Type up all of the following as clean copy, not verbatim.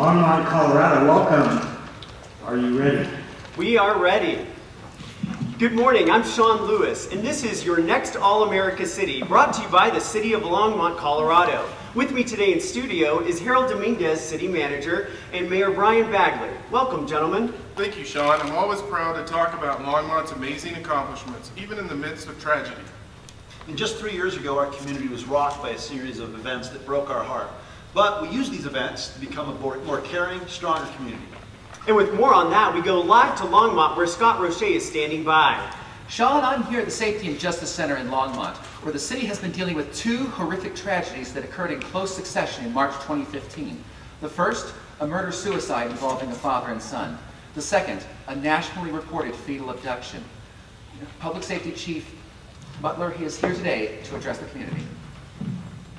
Longmont, Colorado, welcome. Are you ready? We are ready. Good morning, I'm Sean Lewis, and this is your next All-America City, brought to you by the City of Longmont, Colorado. With me today in studio is Harold Dominguez, City Manager, and Mayor Brian Bagley. Welcome, gentlemen. Thank you, Sean. I'm always proud to talk about Longmont's amazing accomplishments, even in the midst of tragedy. And just 3 years ago, our community was rocked by a series of events that broke our heart. But we used these events to become a more caring, stronger community. And with more on that, we go live to Longmont, where Scott Roche is standing by. Sean, I'm here at the Safety and Justice Center in Longmont, where the city has been dealing with two horrific tragedies that occurred in close succession in March 2015. The first, a murder-suicide involving a father and son. The second, a nationally reported fetal abduction. Public Safety Chief Butler, he is here today to address the community.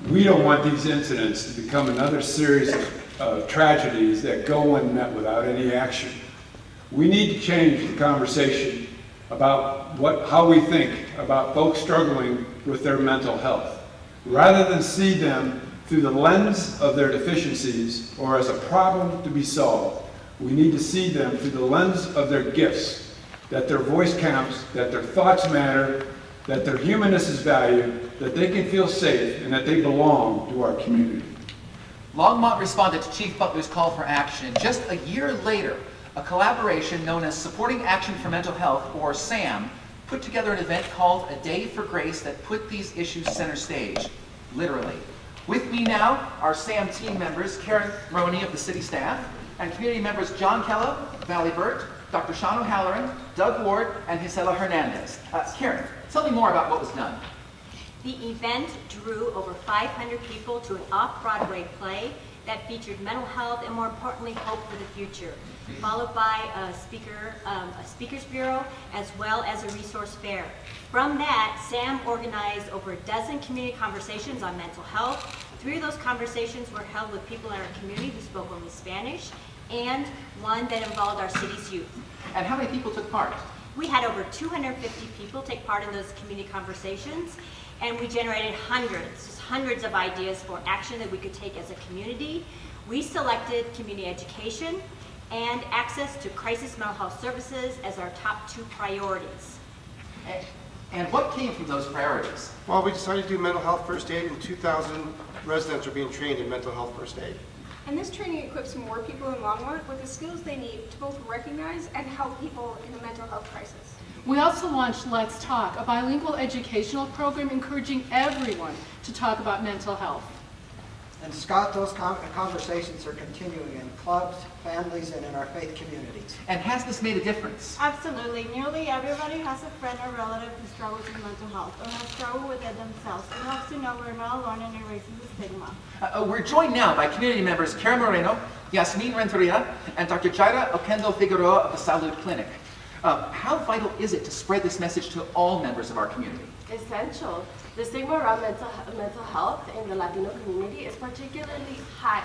We don't want these incidents to become another series of tragedies that go unmet without any action. We need to change the conversation about how we think about folks struggling with their mental health. Rather than see them through the lens of their deficiencies or as a problem to be solved, we need to see them through the lens of their gifts, that their voice counts, that their thoughts matter, that their humanness is valued, that they can feel safe, and that they belong to our community. Longmont responded to Chief Butler's call for action. Just a year later, a collaboration known as Supporting Action for Mental Health, or SAM, put together an event called A Day for Grace that put these issues center stage, literally. With me now are SAM team members Karen Roney of the city staff, and community members John Kello, Valley Burt, Dr. Sean O'Halloran, Doug Ward, and Gisela Hernandez. Karen, tell me more about what was done. The event drew over 500 people to an off-Broadway play that featured mental health and, more importantly, hope for the future, followed by a speakers bureau, as well as a resource fair. From that, SAM organized over a dozen community conversations on mental health. 3 of those conversations were held with people in our community who spoke only Spanish, and one that involved our city's youth. And how many people took part? We had over 250 people take part in those community conversations, and we generated hundreds of ideas for action that we could take as a community. We selected community education and access to crisis mental health services as our top 2 priorities. And what came from those priorities? Well, we decided to do mental health first aid, and 2,000 residents are being trained in mental health first aid. And this training equips more people in Longmont with the skills they need to both recognize and help people in a mental health crisis. We also launched Let's Talk, a bilingual educational program encouraging everyone to talk about mental health. And Scott, those conversations are continuing in clubs, families, and in our faith communities. And has this made a difference? Absolutely. Nearly everybody has a friend or relative who struggles with mental health or has struggled with it themselves. It helps to know we're not alone in erasing the stigma. We're joined now by community members Karen Moreno, Yasmin Renteria, and Dr. Jaira Oquendo Figueroa of the Salud Clinic. How vital is it to spread this message to all members of our community? Essential. The stigma around mental health in the Latino community is particularly high,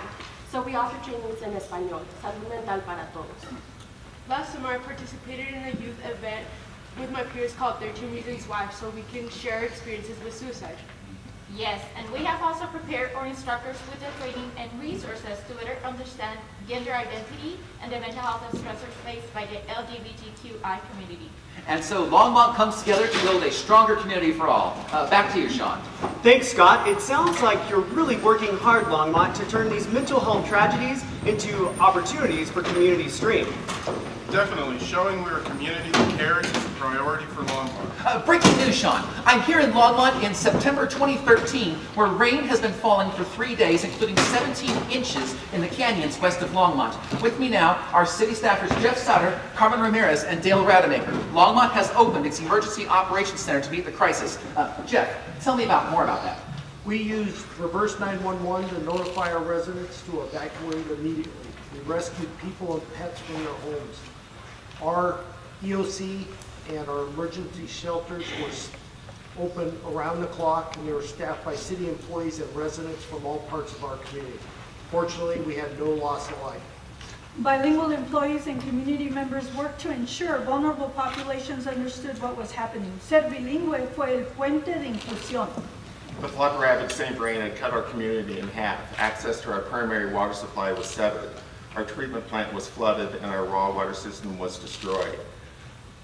so we offer trainings in Español, Salud Mental para Todos. Last summer, I participated in a youth event with my peers called 13 Reasons Why, so we can share experiences with suicide. Yes, and we have also prepared our instructors with the training and resources to better understand gender identity and the mental health stressors faced by the LGBTQI community. And so Longmont comes together to build a stronger community for all. Back to you, Sean. Thanks, Scott. It sounds like you're really working hard, Longmont, to turn these mental health tragedies into opportunities for community strength. Definitely, showing we're a community that cares is a priority for Longmont. Breaking news, Sean. I'm here in Longmont in September 2013, where rain has been falling for 3 days, including 17 inches in the canyons west of Longmont. With me now are city staffers Jeff Sutter, Carmen Ramirez, and Dale Rademacher. Longmont has opened its Emergency Operations Center to meet the crisis. Jeff, tell me more about that. We used reverse 911 to notify our residents to evacuate immediately. We rescued people and pets from their homes. Our EOC and our emergency shelters were open around the clock, and they were staffed by city employees and residents from all parts of our community. Fortunately, we had no loss of life. Bilingual employees and community members worked to ensure vulnerable populations understood what was happening. Ser bilingüe fue el puente de inclusión. The flood ravaged St. Vrain and cut our community in half. Access to our primary water supply was severed. our treatment plant was flooded and our raw water system was destroyed.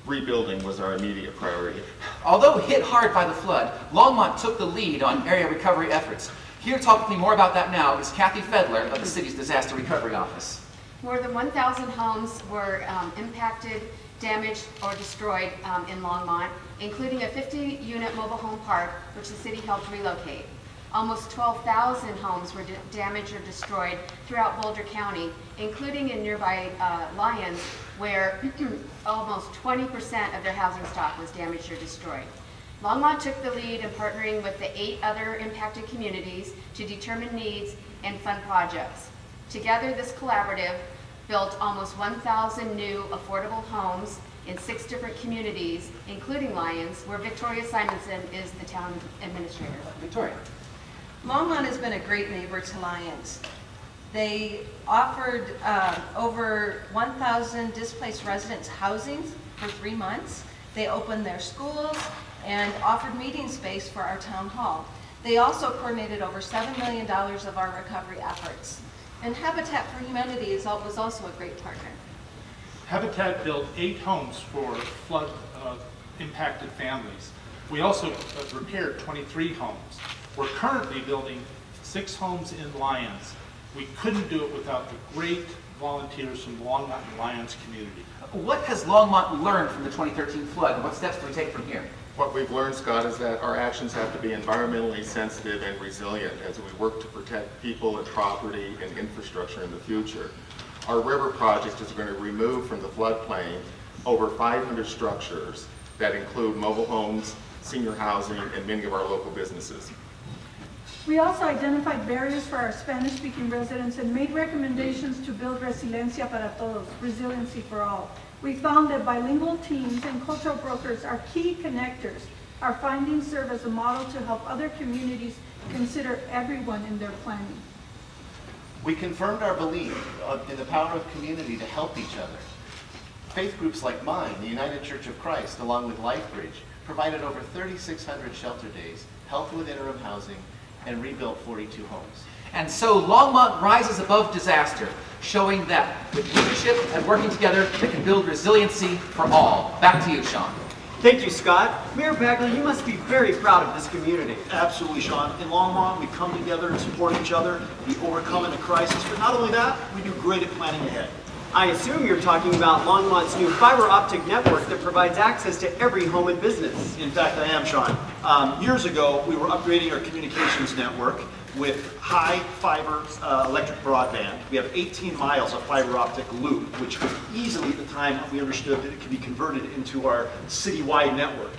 Rebuilding was our immediate priority. Although hit hard by the flood, Longmont took the lead on area recovery efforts. Here to talk with me more about that now is Kathy Fedler of the city's Disaster Recovery Office. More than 1,000 homes were impacted, damaged, or destroyed in Longmont, including a 50-unit mobile home park, which the city helped relocate. Almost 12,000 homes were damaged or destroyed throughout Boulder County, including in nearby Lyons, where almost 20% of their housing stock was damaged or destroyed. Longmont took the lead in partnering with the 8 other impacted communities to determine needs and fund projects. Together, this collaborative built almost 1,000 new affordable homes in 6 different communities, including Lyons, where Victoria Simonson is the town administrator. Victoria. Longmont has been a great neighbor to Lyons. They offered over 1,000 displaced residents housing for 3 months. They opened their schools and offered meeting space for our town hall. They also coordinated over $7 million of our recovery efforts. And Habitat for Humanity was also a great partner. Habitat built 8 homes for flood impacted families. We also repaired 23 homes. We're currently building 6 homes in Lyons. We couldn't do it without the great volunteers from the Longmont and Lyons community. What has Longmont learned from the 2013 flood, and what steps do we take from here? What we've learned, Scott, is that our actions have to be environmentally sensitive and resilient as we work to protect people and property and infrastructure in the future. Our river project is going to remove from the floodplain over 500 structures that include mobile homes, senior housing, and many of our local businesses. We also identified barriers for our Spanish-speaking residents and made recommendations to build resiliencia para todos, resiliency for all. We found that bilingual teams and cultural brokers are key connectors. Our findings serve as a model to help other communities consider everyone in their planning. We confirmed our belief in the power of community to help each other. Faith groups like mine, the United Church of Christ, along with LifeBridge, provided over 3,600 shelter days, helped with interim housing, and rebuilt 42 homes. And so Longmont rises above disaster, showing that with leadership and working together, they can build resiliency for all. Back to you, Sean. Thank you, Scott. Mayor Bagley, you must be very proud of this community. Absolutely, Sean. In Longmont, we come together and support each other. We overcome in a crisis, but not only that, we do great at planning ahead. I assume you're talking about Longmont's new fiber optic network that provides access to every home and business. In fact, I am, Sean. Years ago, we were upgrading our communications network with high fiber electric broadband. We have 18 miles of fiber optic loop, which could easily, at the time, we understood that it could be converted into our citywide network.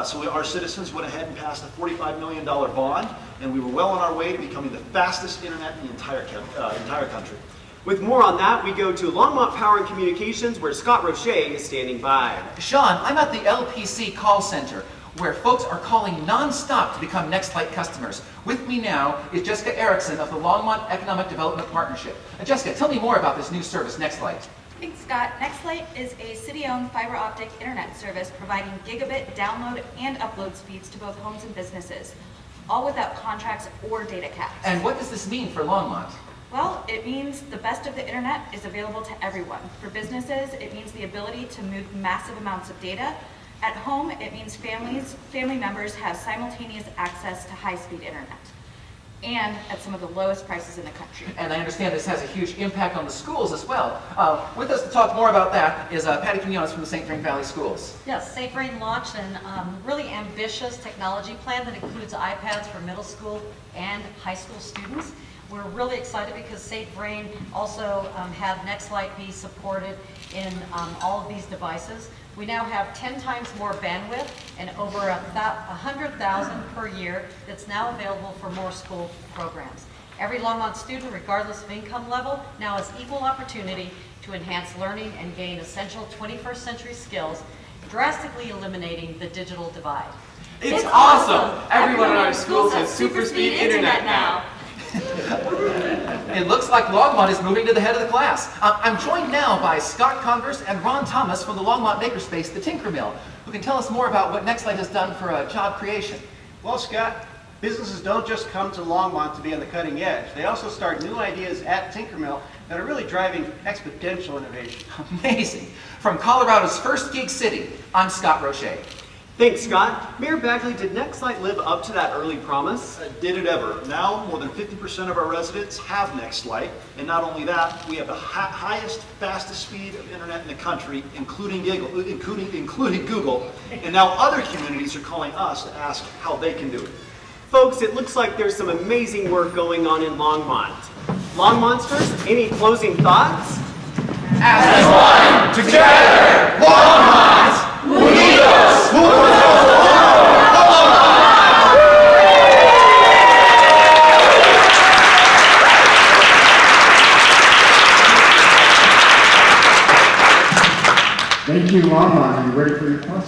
So our citizens went ahead and passed a $45 million bond, and we were well on our way to becoming the fastest internet in the entire country. With more on that, we go to Longmont Power and Communications, where Scott Roche is standing by. Sean, I'm at the LPC call center, where folks are calling non-stop to become NextLight customers. With me now is Jessica Erickson of the Longmont Economic Development Partnership. Jessica, tell me more about this new service, NextLight. Thanks, Scott. NextLight is a city-owned fiber optic internet service providing gigabit download and upload speeds to both homes and businesses, all without contracts or data caps. And what does this mean for Longmont? Well, it means the best of the internet is available to everyone. For businesses, it means the ability to move massive amounts of data. At home, it means family members have simultaneous access to high-speed internet, and at some of the lowest prices in the country. And I understand this has a huge impact on the schools as well. With us to talk more about that is Patty Quinones from the St. Vrain Valley Schools. Yes, St. Vrain launched a really ambitious technology plan that includes iPads for middle school and high school students. We're really excited because St. Vrain also had NextLight be supported in all of these devices. We now have 10 times more bandwidth and over 100,000 per year that's now available for more school programs. Every Longmont student, regardless of income level, now has equal opportunity to enhance learning and gain essential 21st century skills, drastically eliminating the digital divide. It's awesome! Everyone in our schools has super speed internet now. It looks like Longmont is moving to the head of the class. I'm joined now by Scott Converse and Ron Thomas from the Longmont makerspace, the Tinker Mill, who can tell us more about what NextLight has done for job creation. Well, Scott, Businesses don't just come to Longmont to be on the cutting edge. They also start new ideas at Tinkermill that are really driving exponential innovation. Amazing. From Colorado's first gig city, I'm Scott Roche. Thanks, Scott. Mayor Bagley, did NextLight live up to that early promise? Did it ever? Now, more than 50% of our residents have NextLight, and not only that, we have the highest, fastest speed of internet in the country, including Google, and now other communities are calling us to ask how they can do it. Folks, it looks like there's some amazing work going on in Longmont. Longmonsters, any closing thoughts? As one, together, Longmont, unidos, Thank you, Longmont. Are you ready for your question?